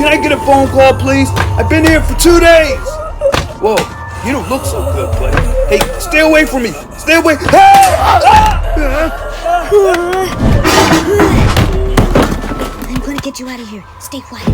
can I get a phone call, please? I've been here for 2 days. Whoa, you don't look so good, buddy. Hey, stay away from me. Stay away. I'm gonna get you out of here. Stay quiet.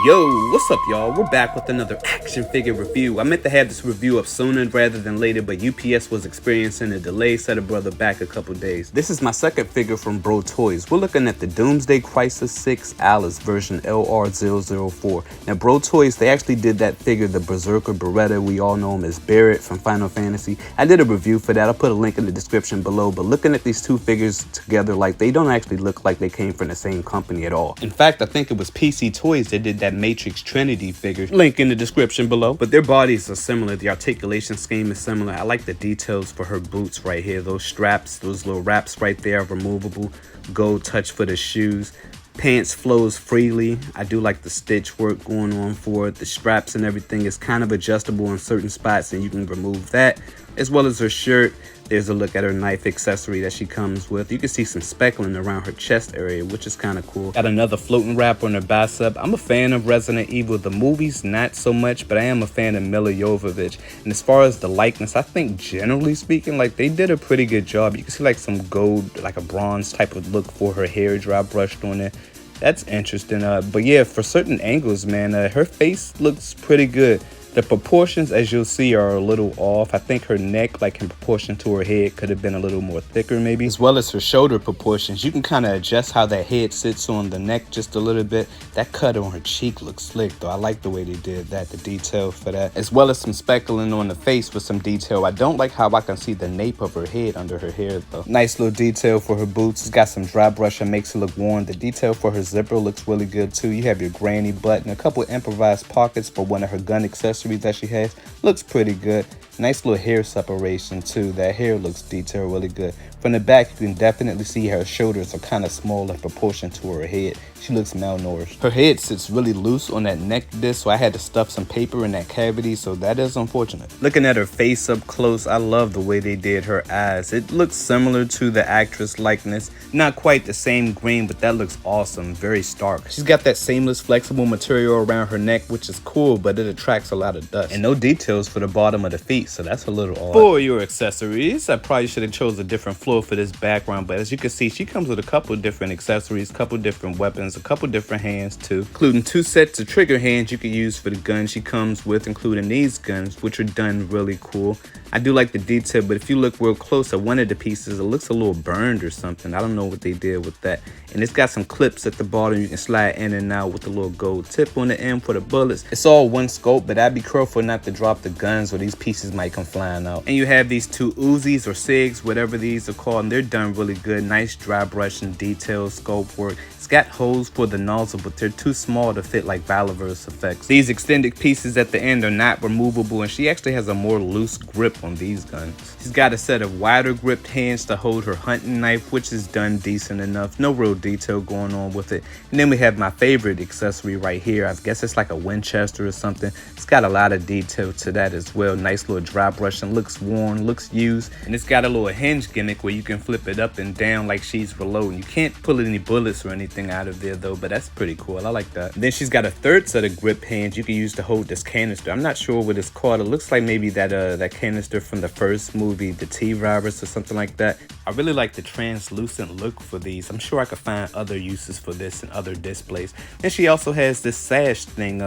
Yo, what's up y'all? We're back with another action figure review. I meant to have this review up sooner rather than later, but UPS was experiencing a delay, set a brother back a couple days. This is my second figure from BroToys. We're looking at the Doomsday Crisis 6 Alice version LR004. Now BroToys, they actually did that figure, the berserker beretta. We all know him as Barrett from Final Fantasy. I did a review for that. I'll put a link in the description below, but looking at these two figures together, like, they don't actually look like they came from the same company at all. In fact, I think it was PCToys that did that Matrix Trinity figure, link in the description below. But their bodies are similar, the articulation scheme is similar. I like the details for her boots right here. Those straps, those little wraps right there are removable. Gold touch for the shoes. Pants flows freely. I do like the stitch work going on for it. The straps and everything is kind of adjustable in certain spots and you can remove that, as well as her shirt. There's a look at her knife accessory that she comes with. You can see some speckling around her chest area, which is kind of cool. Got another floating wrap on her bicep. I'm a fan of Resident Evil. The movies, not so much, but I am a fan of Milla Jovovich. And as far as the likeness, I think generally speaking, like, they did a pretty good job. You can see like some gold, like a bronze type of look for her hair, dry brushed on it. That's interesting. But yeah, for certain angles, man, her face looks pretty good. The proportions, as you'll see, are a little off. I think her neck, like in proportion to her head, could have been a little more thicker maybe. As well as her shoulder proportions. You can kind of adjust how that head sits on the neck just a little bit. That cut on her cheek looks slick though. I like the way they did that, the detail for that. As well as some speckling on the face with some detail. I don't like how I can see the nape of her head under her hair though. Nice little detail for her boots. It's got some dry brush and makes it look worn. The detail for her zipper looks really good too. You have your granny button, a couple improvised pockets for one of her gun accessories that she has. Looks pretty good. Nice little hair separation too. That hair looks detailed really good. From the back, you can definitely see her shoulders are kind of small in proportion to her head. She looks malnourished. Her head sits really loose on that neck disc, so I had to stuff some paper in that cavity, so that is unfortunate. Looking at her face up close, I love the way they did her eyes. It looks similar to the actress likeness. Not quite the same green, but that looks awesome. Very stark. She's got that seamless, flexible material around her neck, which is cool, but it attracts a lot of dust. And no details for the bottom of the feet, so that's a little odd. For your accessories, I probably should have chose a different floor for this background, but as you can see, she comes with a couple different accessories, couple different weapons, a couple different hands too, including 2 sets of trigger hands you can use for the gun she comes with, including these guns, which are done really cool. I do like the detail, but if you look real close at one of the pieces, it looks a little burned or something. I don't know what they did with that. And it's got some clips at the bottom you can slide in and out with a little gold tip on the end for the bullets. It's all one scope, but I'd be careful not to drop the guns or these pieces might come flying out. And you have these 2 Uzis or SIGs, whatever these are called, and they're done really good. Nice dry brush and detailed scope work. It's got holes for the nozzle, but they're too small to fit like Valiverse effects. These extended pieces at the end are not removable, and she actually has a more loose grip on these guns. She's got a set of wider gripped hands to hold her hunting knife, which is done decent enough. No real detail going on with it. And then we have my favorite accessory right here. I guess it's like a Winchester or something. It's got a lot of detail to that as well. Nice little dry brush and looks worn, looks used. And it's got a little hinge gimmick where you can flip it up and down like she's reloading. You can't pull any bullets or anything out of there though, but that's pretty cool. I like that. And then she's got a third set of grip hands you can use to hold this canister. I'm not sure what it's called. It looks like maybe that canister from the first movie, the T-Virus or something like that. I really like the translucent look for these. I'm sure I could find other uses for this in other displays. And she also has this sash thing,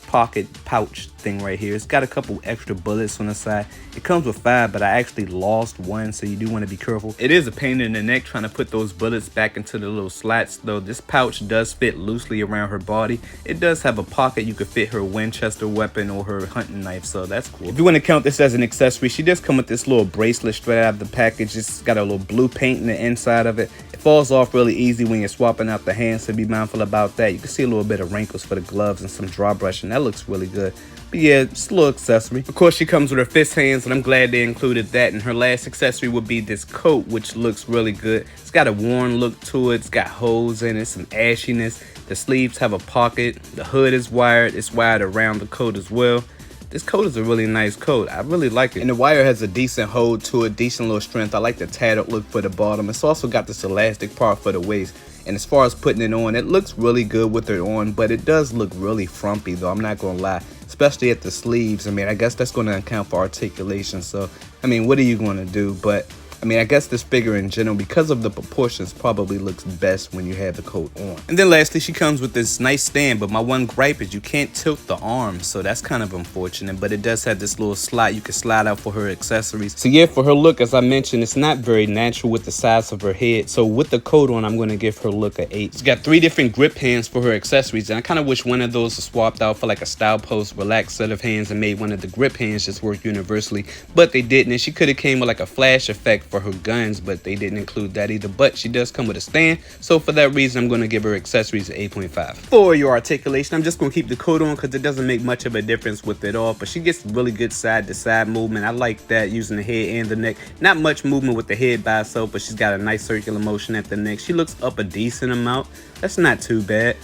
pocket pouch thing right here. It's got a couple extra bullets on the side. It comes with 5, but I actually lost 1, so you do want to be careful. It is a pain in the neck trying to put those bullets back into the little slots, though. This pouch does fit loosely around her body. It does have a pocket you could fit her Winchester weapon or her hunting knife, so that's cool. If you want to count this as an accessory, she does come with this little bracelet straight out of the package. It's got a little blue paint in the inside of it. It falls off really easy when you're swapping out the hands, so be mindful about that. You can see a little bit of wrinkles for the gloves and some dry brushing. That looks really good. But yeah, just a little accessory. Of course, she comes with her fist hands, and I'm glad they included that. And her last accessory would be this coat, which looks really good. It's got a worn look to it. It's got holes in it, some ashiness. The sleeves have a pocket. The hood is wired. It's wired around the coat as well. This coat is a really nice coat. I really like it. And the wire has a decent hold to it, decent little strength. I like the tattered look for the bottom. It's also got this elastic part for the waist. And as far as putting it on, it looks really good with it on, but it does look really frumpy though, I'm not gonna lie. Especially at the sleeves. I mean, I guess that's gonna account for articulation. So, I mean, what are you gonna do? But I mean, I guess this figure in general, because of the proportions, probably looks best when you have the coat on. And then lastly, she comes with this nice stand, but my one gripe is you can't tilt the arms, so that's kind of unfortunate. But it does have this little slot you can slide out for her accessories. So yeah, for her look, as I mentioned, it's not very natural with the size of her head. So with the coat on, I'm going to give her look an 8. She's got 3 different grip hands for her accessories, and I kind of wish one of those was swapped out for like a style post relaxed set of hands and made one of the grip hands just work universally, but they didn't. And she could have came with like a flash effect for her guns, but they didn't include that either. But she does come with a stand, so for that reason I'm going to give her accessories an 8.5. For your articulation, I'm just going to keep the coat on because it doesn't make much of a difference with it all, but she gets really good side to side movement. I like that, using the head and the neck. Not much movement with the head by itself, but she's got a nice circular motion at the neck. She looks up a decent amount. That's not too bad.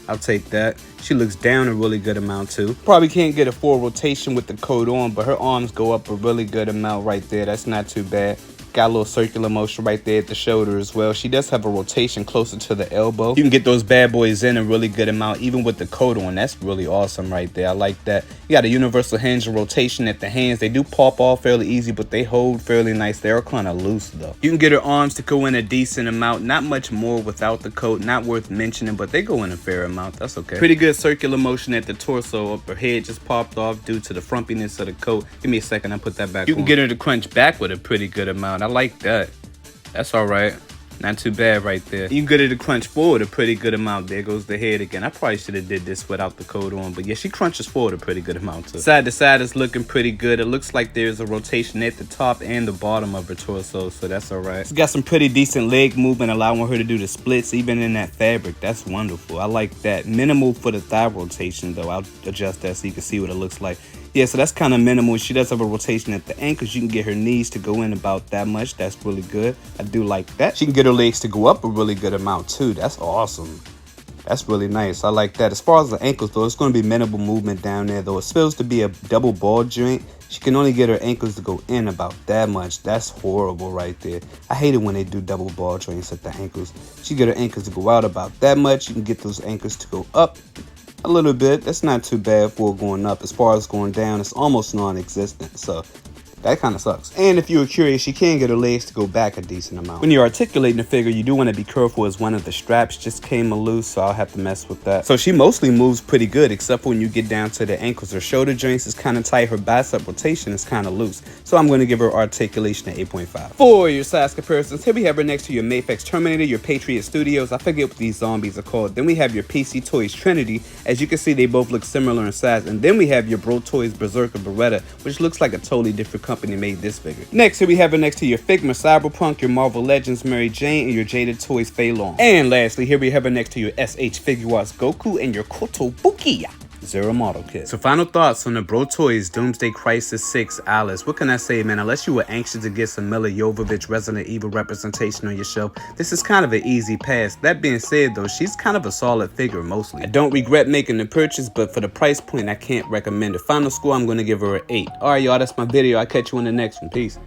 I'll take that. She looks down a really good amount too. Probably can't get a full rotation with the coat on, but her arms go up a really good amount right there. That's not too bad. Got a little circular motion right there at the shoulder as well. She does have a rotation closer to the elbow. You can get those bad boys in a really good amount, even with the coat on. That's really awesome right there. I like that. You got a universal hinge and rotation at the hands. They do pop off fairly easy, but they hold fairly nice. They're kind of loose though. You can get her arms to go in a decent amount. Not much more without the coat. Not worth mentioning, but they go in a fair amount. That's okay. Pretty good circular motion at the torso. Her head just popped off due to the frumpiness of the coat. Give me a second, I'll put that back on. You can get her to crunch back with a pretty good amount. I like that. That's all right. Not too bad right there. You can get her to crunch forward a pretty good amount. There goes the head again. I probably should have did this without the coat on, but yeah, she crunches forward a pretty good amount too. Side to side is looking pretty good. It looks like there's a rotation at the top and the bottom of her torso, so that's all right. She's got some pretty decent leg movement, allowing her to do the splits even in that fabric. That's wonderful. I like that. Minimal for the thigh rotation though. I'll adjust that so you can see what it looks like. Yeah, so that's kind of minimal. She does have a rotation at the ankles. You can get her knees to go in about that much. That's really good. I do like that. She can get her legs to go up a really good amount too. That's awesome. That's really nice. I like that. As far as the ankles though, it's going to be minimal movement down there though. It's supposed to be a double ball joint. She can only get her ankles to go in about that much. That's horrible right there. I hate it when they do double ball joints at the ankles. She can get her ankles to go out about that much. You can get those ankles to go up a little bit. That's not too bad for going up. As far as going down, it's almost non-existent, so that kind of sucks. And if you were curious, you can get her legs to go back a decent amount. When you're articulating the figure, you do want to be careful as one of the straps just came loose, so I'll have to mess with that. So she mostly moves pretty good, except for when you get down to the ankles. Her shoulder joints is kind of tight. Her bicep rotation is kind of loose. So I'm going to give her articulation at 8.5. For your size comparisons, here we have her next to your Mayfix Terminator, your Patriot Studios. I forget what these zombies are called. Then we have your PCToys Trinity. As you can see, they both look similar in size. And then we have your BroToys Berserker Beretta, which looks like a totally different company made this figure. Next, here we have her next to your Figma Cyberpunk, your Marvel Legends Mary Jane, and your Jaded Toys Fei Long. And lastly, here we have her next to your SH Figuarts Goku and your Kotobuki Zero model kit. So final thoughts on the BroToys Doomsday Crisis 6 Alice. What can I say, man? Unless you were anxious to get some Milla Jovovich Resident Evil representation on your shelf, this is kind of an easy pass. That being said though, she's kind of a solid figure mostly. I don't regret making the purchase, but for the price point, I can't recommend it. Final score, I'm going to give her an 8. Alright y'all, that's my video. I'll catch you in the next one. Peace.